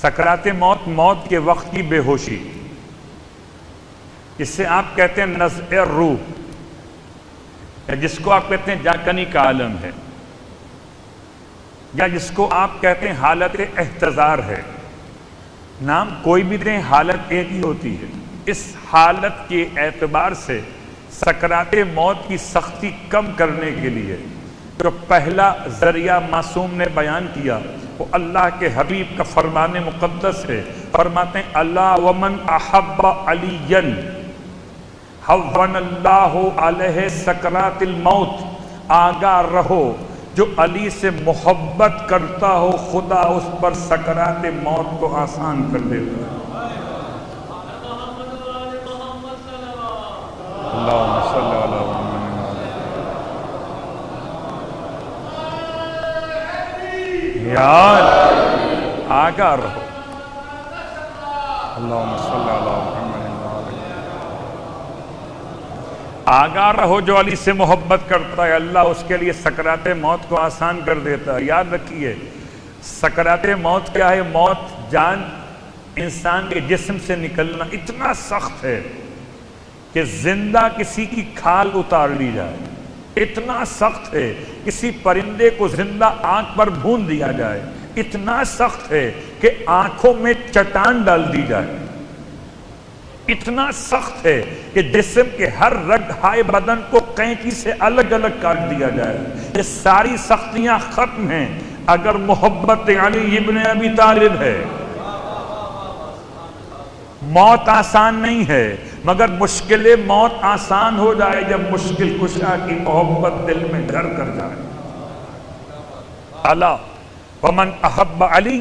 سکرات موت، موت کے وقت کی بے ہوشی، اس سے آپ کہتے ہیں نزع روح، یا جس کو آپ کہتے ہیں جاکنی کا عالم ہے، یا جس کو آپ کہتے ہیں حالت احتضار ہے۔ نام کوئی بھی دیں، حالت ایک ہی ہوتی ہے۔ اس حالت کے اعتبار سے سکرات موت کی سختی کم کرنے کے لیے جو پہلا ذریعہ معصوم نے بیان کیا وہ اللہ کے حبیب کا فرمان مقدس ہے۔ فرماتے ہیں اللہ ومن احب علی حون اللہ علیہ سکرات الموت، آگاہ رہو جو علی سے محبت کرتا ہو خدا اس پر سکرات موت کو آسان کر دیتا ہے۔ اللہم صلی علی محمد۔ یار آگاہ رہو، اللہم صلی علی محمد، آگاہ رہو جو علی سے محبت کرتا ہے اللہ اس کے لیے سکرات موت کو آسان کر دیتا ہے۔ یاد رکھیے سکرات موت کیا ہے؟ موت جان انسان کے جسم سے نکلنا اتنا سخت ہے کہ زندہ کسی کی کھال اتار لی جائے، اتنا سخت ہے کسی پرندے کو زندہ آنکھ پر بھون دیا جائے، اتنا سخت ہے کہ آنکھوں میں چٹان ڈال دی جائے، اتنا سخت ہے کہ جسم کے ہر رگ ہائے بدن کو قینچی سے الگ الگ کاٹ دیا جائے۔ یہ ساری سختیاں ختم ہیں اگر محبت علی ابن ابی طالب ہے۔ موت آسان نہیں ہے مگر مشکل موت آسان ہو جائے جب مشکل کشا کی محبت دل میں گھر کر جائے۔ اللہ ومن احب علی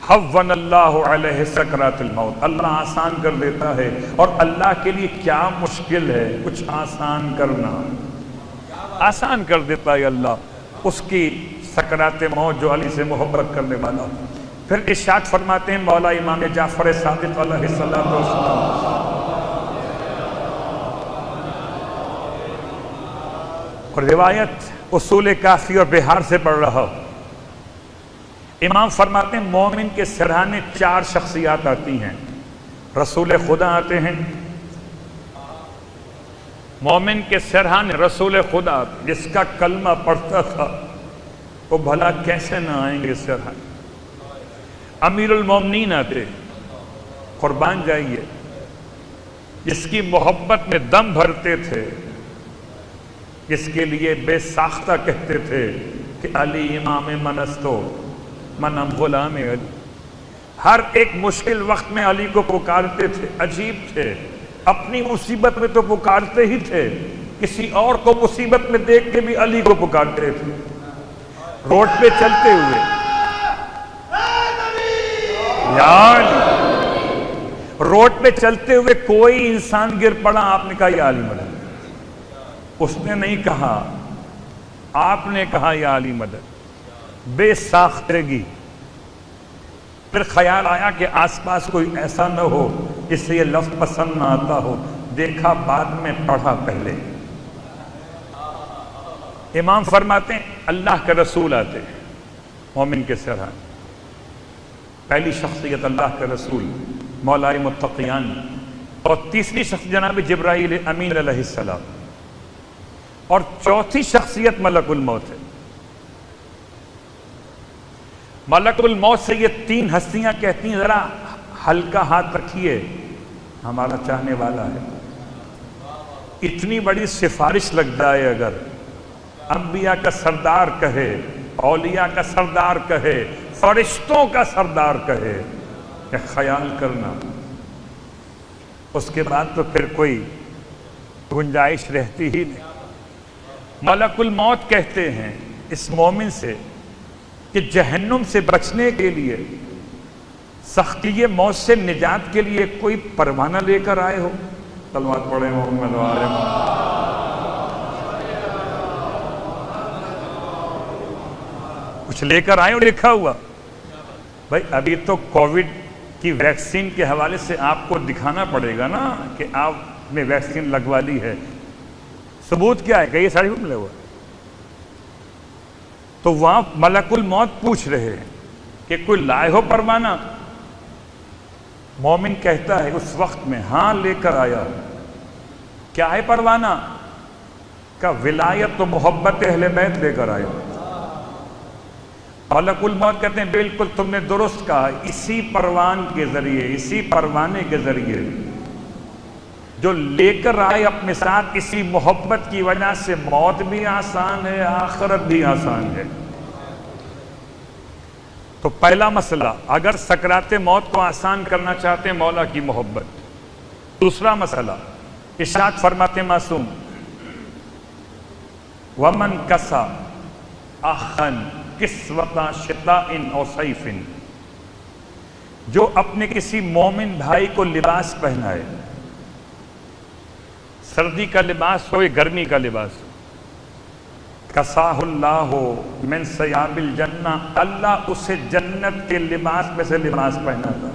حون اللہ علیہ سکرات الموت، اللہ آسان کر دیتا ہے۔ اور اللہ کے لیے کیا مشکل ہے کچھ آسان کرنا، آسان کر دیتا ہے اللہ اس کی سکرات موت جو علی سے محبت کرنے والا۔ پھر ارشاد فرماتے ہیں مولا امام جعفر صادق علیہ السلام، اور روایت اصول کافی اور بہار سے پڑھ رہا ہوں، امام فرماتے ہیں مومن کے سرہانے 4 شخصیات آتی ہیں۔ رسول خدا آتے ہیں، مومن کے سرہانے رسول خدا جس کا کلمہ پڑھتا تھا وہ بھلا کیسے نہ آئیں گے سرہانے۔ امیر المومنین آتے، قربان جائیے، جس کی محبت میں دم بھرتے تھے، جس کے لیے بے ساختہ کہتے تھے کہ علی امام منستو منم غلام علی، ہر ایک مشکل وقت میں علی کو پکارتے تھے۔ عجیب تھے، اپنی مصیبت میں تو پکارتے ہی تھے، کسی اور کو مصیبت میں دیکھ کے بھی علی کو پکارتے تھے۔ روڈ پہ چلتے ہوئے روڈ پہ چلتے ہوئے کوئی انسان گر پڑا، آپ نے کہا یا علی مدد، اس نے نہیں کہا، آپ نے کہا یا علی مدد، بے ساختگی۔ پھر خیال آیا کہ آس پاس کوئی ایسا نہ ہو جس سے یہ لفظ پسند نہ آتا ہو، دیکھا بعد میں پڑھا پہلے۔ امام فرماتے ہیں اللہ کے رسول آتے ہیں مومن کے سرہانے، پہلی شخصیت اللہ کے رسول مولائے متقیان، اور تیسری شخص جناب جبرائیل امین علیہ السلام، اور چوتھی شخصیت ملک الموت ہے۔ ملک الموت سے یہ 3 ہستیاں کہتی ہیں ذرا ہلکا ہاتھ رکھیے، ہمارا چاہنے والا ہے۔ اتنی بڑی سفارش لگ جائے اگر انبیاء کا سردار کہے، اولیاء کا سردار کہے، فرشتوں کا سردار کہے، کہ خیال کرنا، اس کے بعد تو پھر کوئی گنجائش رہتی ہی نہیں۔ ملک الموت کہتے ہیں اس مومن سے کہ جہنم سے بچنے کے لیے، سختی موت سے نجات کے لیے کوئی پروانہ لے کر آئے ہو؟ صلوات پڑھیں محمد و آل محمد۔ کچھ لے کر آئے ہو لکھا ہوا؟ بھائی ابھی تو کووڈ کی ویکسین کے حوالے سے آپ کو دکھانا پڑے گا نا کہ آپ نے ویکسین لگوا لی ہے، ثبوت کیا ہے کہ یہ سرٹیفکیٹ ملے ہوا؟ تو وہاں ملک الموت پوچھ رہے ہیں کہ کوئی لائے ہو پروانہ؟ مومن کہتا ہے اس وقت میں ہاں لے کر آیا. کیا ہے پروانہ؟ کا ولایت و محبت اہل بیت لے کر آیا. ملک الموت کہتے ہیں بالکل تم نے درست کہا، اسی پروان کے ذریعے، اسی پروانے کے ذریعے جو لے کر آئے اپنے ساتھ، اسی محبت کی وجہ سے موت بھی آسان ہے، آخرت بھی آسان ہے. تو پہلا مسئلہ، اگر سکرات موت کو آسان کرنا چاہتے ہیں مولا کی محبت. دوسرا مسئلہ، ارشاد فرماتے معصوم وَمَنْ كَسَى أَخًا كِسْوَةَ شِتَاءٍ أَوْ صَيْفٍ، جو اپنے کسی مومن بھائی کو لباس پہنائے، سردی کا لباس ہو یا گرمی کا لباس ہو، کساہ اللہ من ثیاب الجنہ، اللہ اسے جنت کے لباس میں سے لباس پہناتا.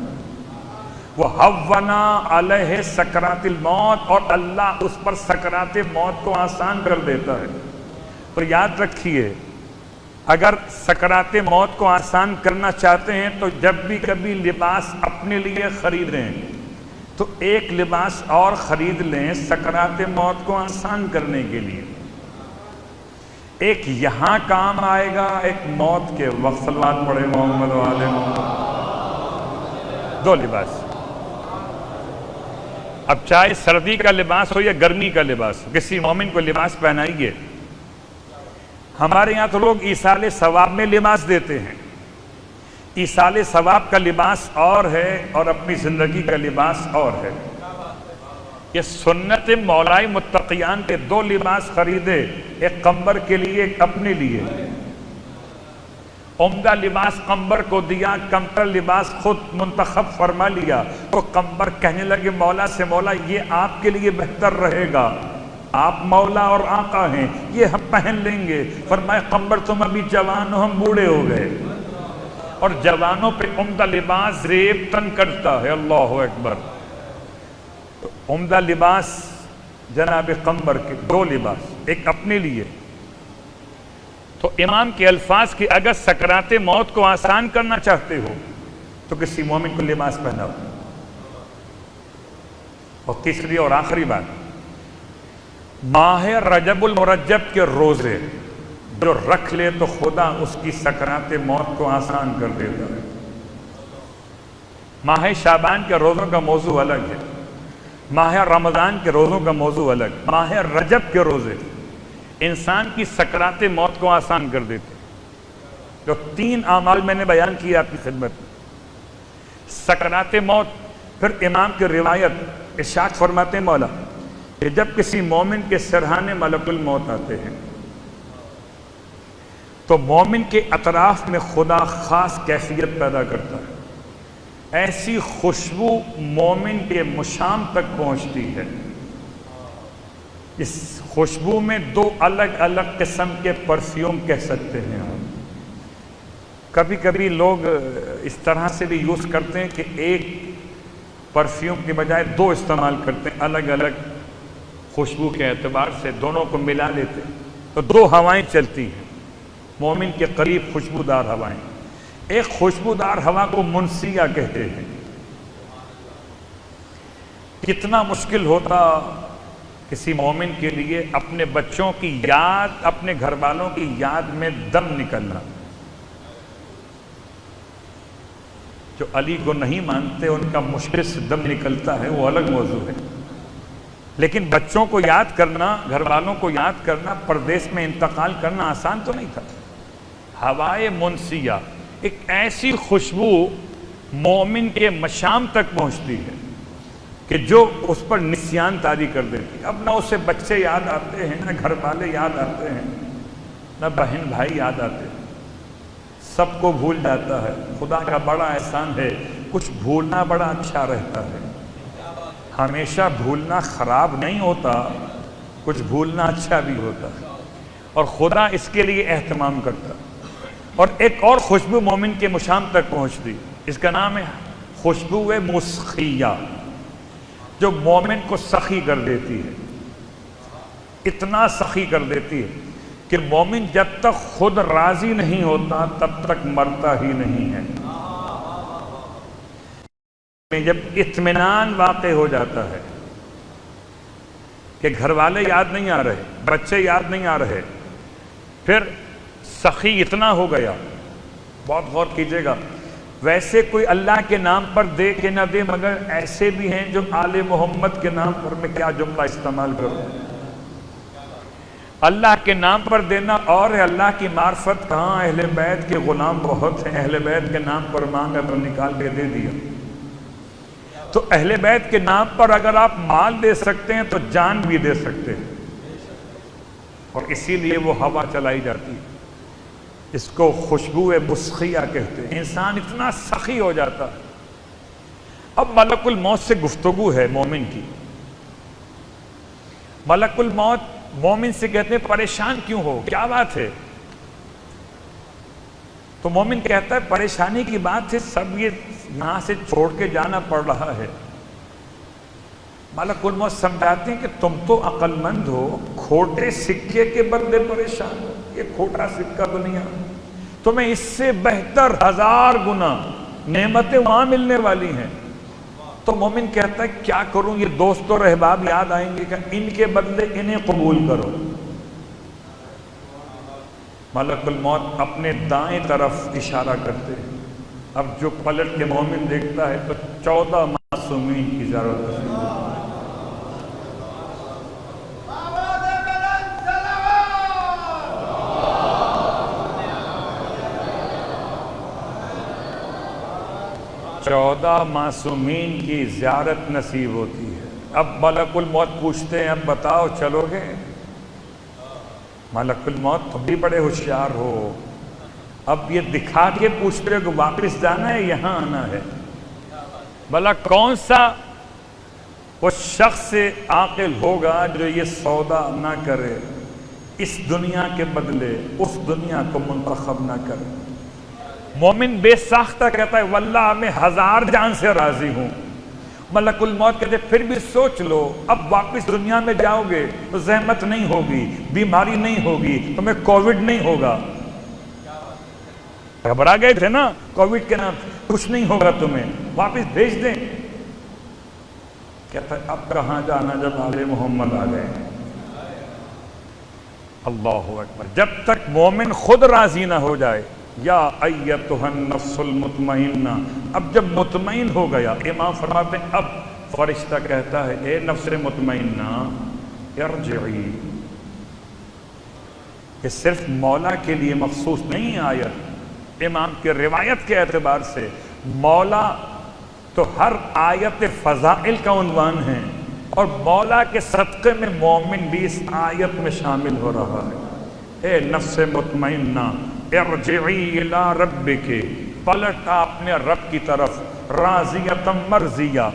وَحَوَّنَا عَلَيْهِ سَكْرَاتِ الْمَوْتِ، اور اللہ اس پر سکرات موت کو آسان کر دیتا ہے. اور یاد رکھیے، اگر سکرات موت کو آسان کرنا چاہتے ہیں تو جب بھی کبھی لباس اپنے لیے خریدیں تو ایک لباس اور خرید لیں سکرات موت کو آسان کرنے کے لیے. ایک یہاں کام آئے گا، ایک موت کے وقت. صلوات پڑھے محمد و آل محمد. دو لباس. اب چاہے سردی کا لباس ہو یا گرمی کا لباس ہو، کسی مومن کو لباس پہنائیے. ہمارے یہاں تو لوگ ایصال ثواب میں لباس دیتے ہیں. ایصال ثواب کا لباس اور ہے اور اپنی زندگی کا لباس اور ہے. یہ سنت مولائے متقیان کے دو لباس خریدے، ایک قمبر کے لیے ایک اپنے لیے. عمدہ لباس قمبر کو دیا، کمتر لباس خود منتخب فرما لیا. تو قمبر کہنے لگے مولا سے، مولا یہ آپ کے لیے بہتر رہے گا، آپ مولا اور آقا ہیں، یہ ہم پہن لیں گے. فرمایا قمبر تم ابھی جوان ہو، ہم بوڑھے ہو گئے. اور جوانوں پہ عمدہ لباس ریب تن کرتا ہے. اللہ اکبر. تو عمدہ لباس جناب قمبر کے دو لباس، ایک اپنے لیے. تو امام کے الفاظ کی اگر سکرات موت کو آسان کرنا چاہتے ہو تو کسی مومن کو لباس پہناؤ. اور تیسری اور آخری بات، ماہ رجب المرجب کے روزے جو رکھ لے تو خدا اس کی سکرات موت کو آسان کر دیتا ہے. ماہ شعبان کے روزوں کا موضوع الگ ہے، ماہ رمضان کے روزوں کا موضوع الگ. ماہ رجب کے روزے انسان کی سکرات موت کو آسان کر دیتے. جو 3 اعمال میں نے بیان کیا آپ کی خدمت میں، سکرات موت. پھر امام کی روایت ارشاد فرماتے ہیں مولا کہ جب کسی مومن کے سرہانے ملک الموت آتے ہیں تو مومن کے اطراف میں خدا خاص کیفیت پیدا کرتا ہے. ایسی خوشبو مومن کے مشام تک پہنچتی ہے. اس خوشبو میں 2 الگ الگ قسم کے پرفیوم کہہ سکتے ہیں ہم. کبھی کبھی لوگ اس طرح سے بھی یوز کرتے ہیں کہ ایک پرفیوم کے بجائے 2 استعمال کرتے ہیں، الگ الگ خوشبو کے اعتبار سے دونوں کو ملا لیتے ہیں تو 2 ہوائیں چلتی ہیں مومن کے قریب، خوشبودار ہوائیں. ایک خوشبودار ہوا کو منسیہ کہتے ہیں. کتنا مشکل ہوتا کسی مومن کے لیے اپنے بچوں کی یاد، اپنے گھر والوں کی یاد میں دم نکلنا. جو علی کو نہیں مانتے ان کا مشکل سے دم نکلتا ہے، وہ الگ موضوع ہے. لیکن بچوں کو یاد کرنا، گھر والوں کو یاد کرنا، پردیس میں انتقال کرنا آسان تو نہیں تھا. ہوائے منسیہ، ایک ایسی خوشبو مومن کے مشام تک پہنچتی ہے کہ جو اس پر نسیان طاری کر دیتی. اب نہ اسے بچے یاد آتے ہیں، نہ گھر والے یاد آتے ہیں، نہ بہن بھائی یاد آتے ہیں، سب کو بھول جاتا ہے. خدا کا بڑا احسان ہے، کچھ بھولنا بڑا اچھا رہتا ہے. ہمیشہ بھولنا خراب نہیں ہوتا، کچھ بھولنا اچھا بھی ہوتا ہے، اور خدا اس کے لیے اہتمام کرتا. اور ایک اور خوشبو مومن کے مشام تک پہنچتی، اس کا نام ہے خوشبو مسخیہ، جو مومن کو سخی کر دیتی ہے. اتنا سخی کر دیتی ہے کہ مومن جب تک خود راضی نہیں ہوتا تب تک مرتا ہی نہیں ہے. میں جب اطمینان واقع ہو جاتا ہے کہ گھر والے یاد نہیں آ رہے، بچے یاد نہیں آ رہے، پھر سخی اتنا ہو گیا، بہت غور کیجئے گا، ویسے کوئی اللہ کے نام پر دے کہ نہ دے، مگر ایسے بھی ہیں جو آل محمد کے نام پر میں کیا جملہ استعمال کروں، اللہ کے نام پر دینا اور ہے، اللہ کی معرفت کہاں، اہل بیت کے غلام بہت ہیں، اہل بیت کے نام پر مانگا تو نکال کے دے دیا۔ تو اہل بیت کے نام پر اگر آپ مال دے سکتے ہیں تو جان بھی دے سکتے ہیں، اور اسی لیے وہ ہوا چلائی جاتی ہے، اس کو خوشبو مسخیہ کہتے ہیں، انسان اتنا سخی ہو جاتا ہے۔ اب ملک الموت سے گفتگو ہے مومن کی، ملک الموت مومن سے کہتے ہیں پریشان کیوں ہو، کیا بات ہے؟ تو مومن کہتا ہے پریشانی کی بات ہے، سب یہ یہاں سے چھوڑ کے جانا پڑ رہا ہے۔ ملک الموت سمجھاتے ہیں کہ تم تو عقل مند ہو، کھوٹے سکے کے بدلے پریشان ہو، یہ کھوٹا سکہ دنیا، تمہیں اس سے بہتر 1000 گنا نعمتیں وہاں ملنے والی ہیں۔ تو مومن کہتا ہے کیا کروں، یہ دوست اور احباب یاد آئیں گے کہ ان کے بدلے انہیں قبول کرو۔ ملک الموت اپنے دائیں طرف اشارہ کرتے ہیں، اب جو پلٹ کے مومن دیکھتا ہے تو 14 معصومین کی ضرورت ہے۔ چودہ معصومین کی زیارت نصیب ہوتی ہے۔ اب ملک الموت پوچھتے ہیں اب بتاؤ چلو گے؟ ملک الموت تم بھی بڑے ہوشیار ہو، اب یہ دکھا کے پوچھتے ہو کہ واپس جانا ہے یہاں آنا ہے؟ بھلا کون سا وہ شخص عاقل ہوگا جو یہ سودا نہ کرے، اس دنیا کے بدلے اس دنیا کو منتخب نہ کرے؟ مومن بے ساختہ کہتا ہے واللہ میں 1000 جان سے راضی ہوں۔ ملک الموت کہتے پھر بھی سوچ لو، اب واپس دنیا میں جاؤ گے تو زحمت نہیں ہوگی، بیماری نہیں ہوگی، تمہیں کووڈ نہیں ہوگا، گھبرا گئے تھے نا کووڈ کے نام، کچھ نہیں ہوگا تمہیں، واپس بھیج دیں۔ کہتا ہے اب کہاں جانا جب آل محمد آ گئے۔ اللہ اکبر، جب تک مومن خود راضی نہ ہو جائے، یا ایتھا النفس المطمئنہ، اب جب مطمئن ہو گیا، امام فرماتے ہیں اب فرشتہ کہتا ہے اے نفس مطمئنہ ارجعی۔ یہ صرف مولا کے لیے مخصوص نہیں آیت، امام کی روایت کے اعتبار سے مولا تو ہر آیت فضائل کا عنوان ہے، اور مولا کے صدقے میں مومن بھی اس آیت میں شامل ہو رہا ہے۔ اے نفس مطمئنہ ارجعی الی ربک، پلٹا اپنے رب کی طرف، راضیۃ مرضیہ،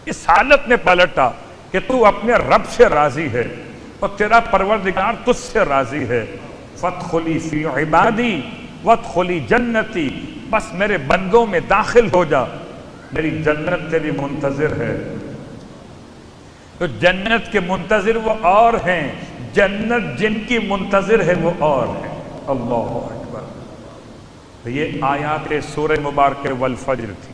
اس حالت میں پلٹا کہ تو اپنے رب سے راضی ہے اور تیرا پروردگار تجھ سے راضی ہے۔ فادخلی فی عبادی وادخلی جنتی، بس میرے بندوں میں داخل ہو جا، میری جنت تیری منتظر ہے۔ تو جنت کے منتظر وہ اور ہیں، جنت جن کی منتظر ہے وہ اور ہیں۔ اللہ اکبر۔ یہ آیات سورہ مبارکہ والفجر تھی۔